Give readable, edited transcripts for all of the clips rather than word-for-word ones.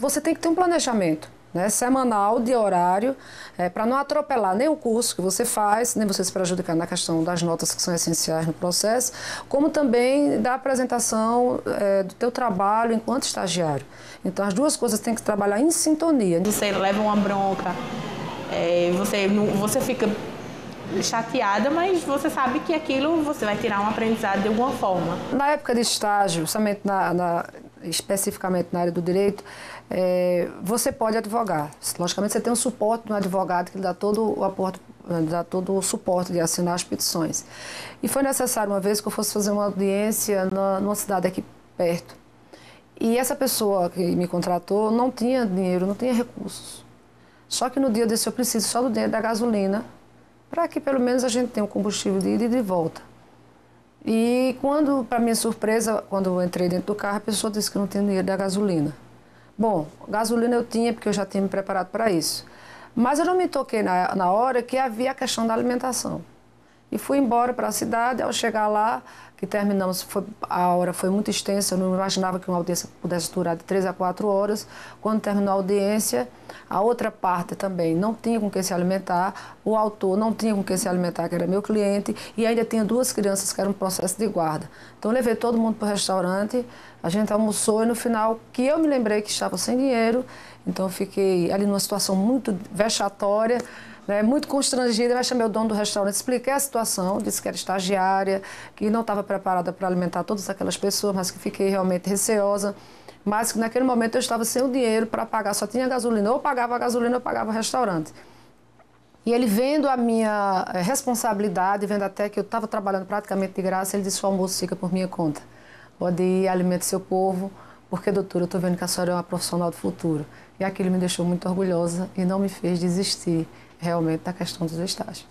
Você tem que ter um planejamento, né, semanal, de horário, para não atropelar nem o curso que você faz, nem você se prejudicar na questão das notas que são essenciais no processo, como também da apresentação do teu trabalho enquanto estagiário. Então, as duas coisas têm que trabalhar em sintonia. Você leva uma bronca, você fica chateada, mas você sabe que aquilo você vai tirar um aprendizado de alguma forma. Na época de estágio, somente especificamente na área do direito, você pode advogar. Logicamente, você tem um suporte do advogado que lhe dá todo o aporte, dá todo o suporte de assinar as petições. E foi necessário uma vez que eu fosse fazer uma audiência numa cidade aqui perto. E essa pessoa que me contratou não tinha dinheiro, não tinha recursos. Só que no dia desse eu preciso só do dinheiro da gasolina, para que pelo menos a gente tenha um combustível de ida e de volta. E quando, para minha surpresa, quando eu entrei dentro do carro, a pessoa disse que não tinha dinheiro da gasolina. Bom, gasolina eu tinha, porque eu já tinha me preparado para isso. Mas eu não me toquei na hora que havia a questão da alimentação. E fui embora para a cidade. Ao chegar lá, que terminamos, a hora foi muito extensa, eu não imaginava que uma audiência pudesse durar de 3 a 4 horas. Quando terminou a audiência, a outra parte também não tinha com que se alimentar, o autor não tinha com que se alimentar, que era meu cliente, e ainda tinha 2 crianças que eram um processo de guarda. Então eu levei todo mundo para o restaurante, a gente almoçou e no final, que eu me lembrei que estava sem dinheiro, então eu fiquei ali numa situação muito vexatória, muito constrangida, mas chamei o dono do restaurante, expliquei a situação, disse que era estagiária, que não estava preparada para alimentar todas aquelas pessoas, mas que fiquei realmente receosa, mas que naquele momento eu estava sem o dinheiro para pagar, só tinha gasolina, ou pagava a gasolina ou pagava o restaurante. E ele vendo a minha responsabilidade, vendo até que eu estava trabalhando praticamente de graça, ele disse: o almoço fica por minha conta, pode ir, alimente seu povo, porque, doutora, eu estou vendo que a senhora é uma profissional do futuro. E aquilo me deixou muito orgulhosa e não me fez desistir realmente da questão dos estágios.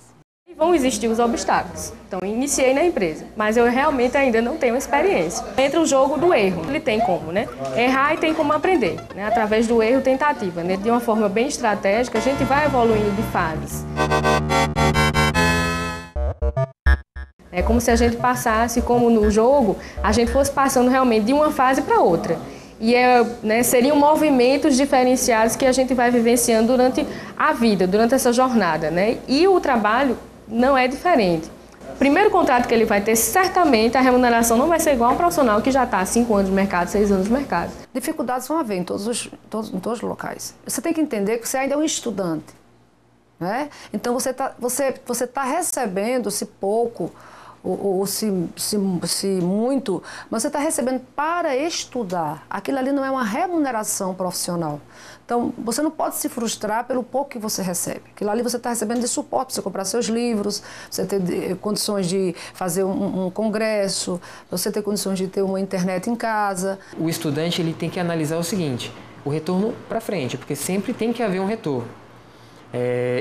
Vão existir os obstáculos. Então, iniciei na empresa, mas eu realmente ainda não tenho experiência. Entra o jogo do erro. Ele tem como, errar e tem como aprender, através do erro tentativa, de uma forma bem estratégica, a gente vai evoluindo de fases. É como se a gente passasse, como no jogo, a gente fosse passando realmente de uma fase para outra. E seriam movimentos diferenciados que a gente vai vivenciando durante a vida, durante essa jornada. E o trabalho não é diferente. O primeiro contrato que ele vai ter, certamente, a remuneração não vai ser igual a um profissional que já está há 5 anos no mercado, 6 anos no mercado. Dificuldades vão haver em todos os locais. Você tem que entender que você ainda é um estudante. Então, você tá recebendo, se pouco, ou se muito, mas você está recebendo para estudar. Aquilo ali não é uma remuneração profissional. Então, você não pode se frustrar pelo pouco que você recebe. Aquilo ali você está recebendo de suporte para você comprar seus livros, você ter condições de fazer um congresso, você ter condições de ter uma internet em casa. O estudante ele tem que analisar o seguinte: o retorno para frente, porque sempre tem que haver um retorno.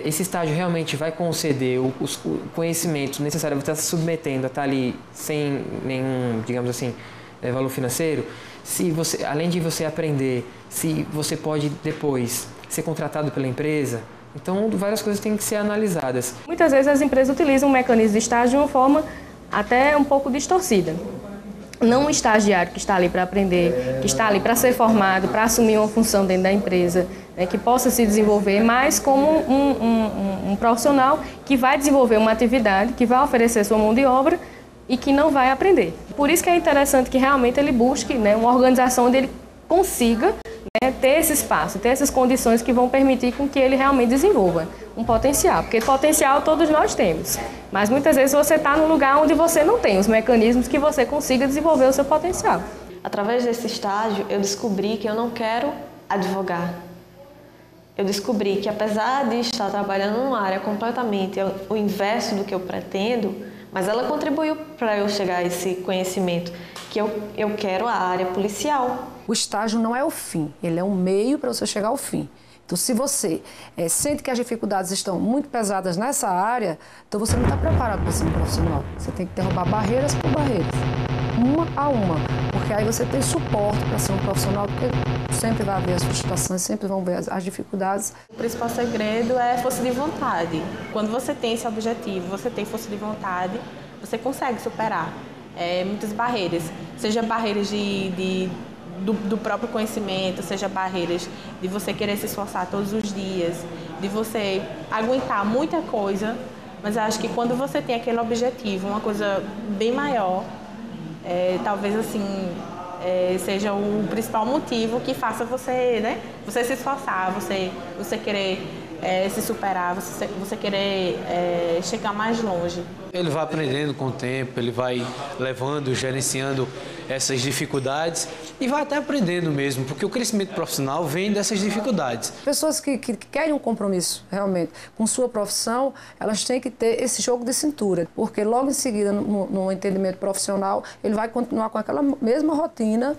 Esse estágio realmente vai conceder os conhecimentos necessários para estar se submetendo a estar ali sem nenhum, digamos assim, valor financeiro. Se você, além de você aprender, se você pode depois ser contratado pela empresa, então várias coisas têm que ser analisadas. Muitas vezes as empresas utilizam o mecanismo de estágio de uma forma até um pouco distorcida. Não um estagiário que está ali para aprender, que está ali para ser formado, para assumir uma função dentro da empresa, que possa se desenvolver, mas como um profissional que vai desenvolver uma atividade, que vai oferecer sua mão de obra e que não vai aprender. Por isso que é interessante que realmente ele busque uma organização onde ele consiga ter esse espaço, ter essas condições que vão permitir com que ele realmente desenvolva um potencial. Porque potencial todos nós temos, mas muitas vezes você está num lugar onde você não tem os mecanismos que você consiga desenvolver o seu potencial. Através desse estágio, eu descobri que eu não quero advogar. Eu descobri que, apesar de estar trabalhando numa área completamente o inverso do que eu pretendo, mas ela contribuiu para eu chegar a esse conhecimento, que eu quero a área policial. O estágio não é o fim, ele é um meio para você chegar ao fim. Então, se você sente que as dificuldades estão muito pesadas nessa área, então você não está preparado para ser um profissional. Você tem que derrubar barreiras por barreiras, uma a uma, porque aí você tem suporte para ser um profissional, porque sempre vai haver as frustrações, sempre vão ver as dificuldades. O principal segredo é força de vontade. Quando você tem esse objetivo, você tem força de vontade, você consegue superar muitas barreiras, seja barreiras de do próprio conhecimento, seja barreiras de você querer se esforçar todos os dias, de você aguentar muita coisa, mas eu acho que quando você tem aquele objetivo, uma coisa bem maior, talvez assim seja o principal motivo que faça você, né, você se esforçar, você querer se superar, você querer chegar mais longe. Ele vai aprendendo com o tempo, ele vai levando, gerenciando essas dificuldades e vai até aprendendo mesmo, porque o crescimento profissional vem dessas dificuldades. Pessoas que querem um compromisso realmente com sua profissão, elas têm que ter esse jogo de cintura, porque logo em seguida, no entendimento profissional, ele vai continuar com aquela mesma rotina.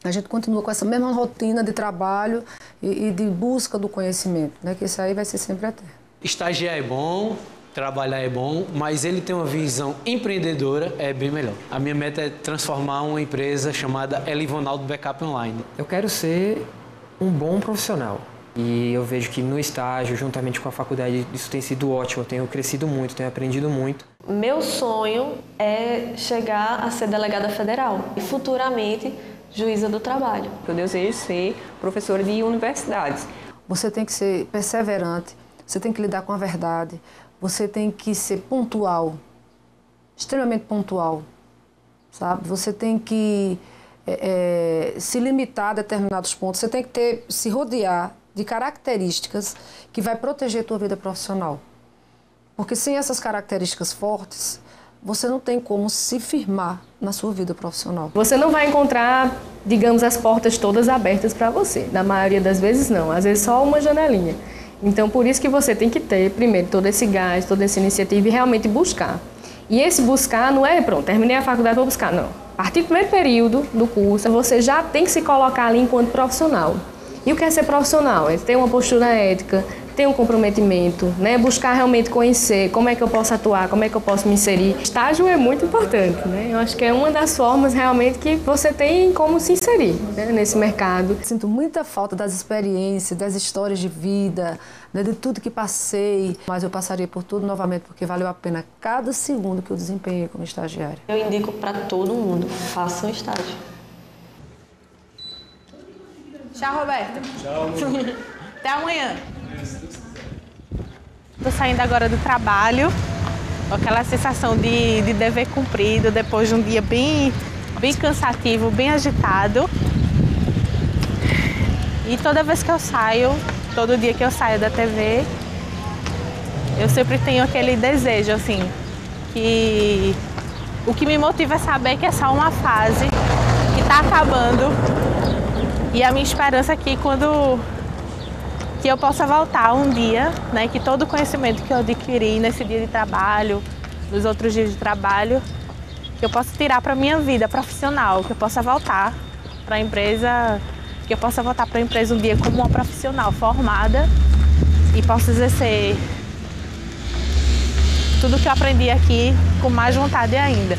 A gente continua com essa mesma rotina de trabalho e de busca do conhecimento, né? Que isso aí vai ser sempre eterno. Estagiar é bom, trabalhar é bom, mas ele tem uma visão empreendedora, é bem melhor. A minha meta é transformar uma empresa chamada Elivonaldo Backup Online. Eu quero ser um bom profissional. E eu vejo que no estágio, juntamente com a faculdade, isso tem sido ótimo. Eu tenho crescido muito, tenho aprendido muito. Meu sonho é chegar a ser delegada federal e futuramente juíza do trabalho. Eu desejo ser professora de universidades. Você tem que ser perseverante, você tem que lidar com a verdade, você tem que ser pontual, extremamente pontual, sabe? Você tem que se limitar a determinados pontos, você tem que se rodear de características que vai proteger a tua vida profissional. Porque sem essas características fortes, você não tem como se firmar na sua vida profissional. Você não vai encontrar, digamos, as portas todas abertas para você. Na maioria das vezes, não. Às vezes, só uma janelinha. Então, por isso que você tem que ter, primeiro, todo esse gás, toda essa iniciativa e realmente buscar. E esse buscar não é, pronto, terminei a faculdade, vou buscar. Não. A partir do primeiro período do curso, você já tem que se colocar ali enquanto profissional. E o que é ser profissional? É ter uma postura ética, ter um comprometimento, né? Buscar realmente conhecer como é que eu posso atuar, como é que eu posso me inserir. Estágio é muito importante, né? Eu acho que é uma das formas realmente que você tem como se inserir, né, nesse mercado. Sinto muita falta das experiências, das histórias de vida, né, de tudo que passei, mas eu passaria por tudo novamente, porque valeu a pena cada segundo que eu desempenhei como estagiária. Eu indico para todo mundo, façam estágio. Tchau, Roberto. Tchau. Até amanhã. Estou saindo agora do trabalho, com aquela sensação de dever cumprido, depois de um dia bem cansativo, bem agitado. E toda vez que eu saio, todo dia que eu saio da TV, eu sempre tenho aquele desejo, assim, que o que me motiva é saber que é só uma fase, que está acabando. E a minha esperança é que que eu possa voltar um dia, né, que todo o conhecimento que eu adquiri nesse dia de trabalho, nos outros dias de trabalho, que eu possa tirar para a minha vida profissional, que eu possa voltar para a empresa, um dia como uma profissional formada e possa exercer tudo que eu aprendi aqui com mais vontade ainda.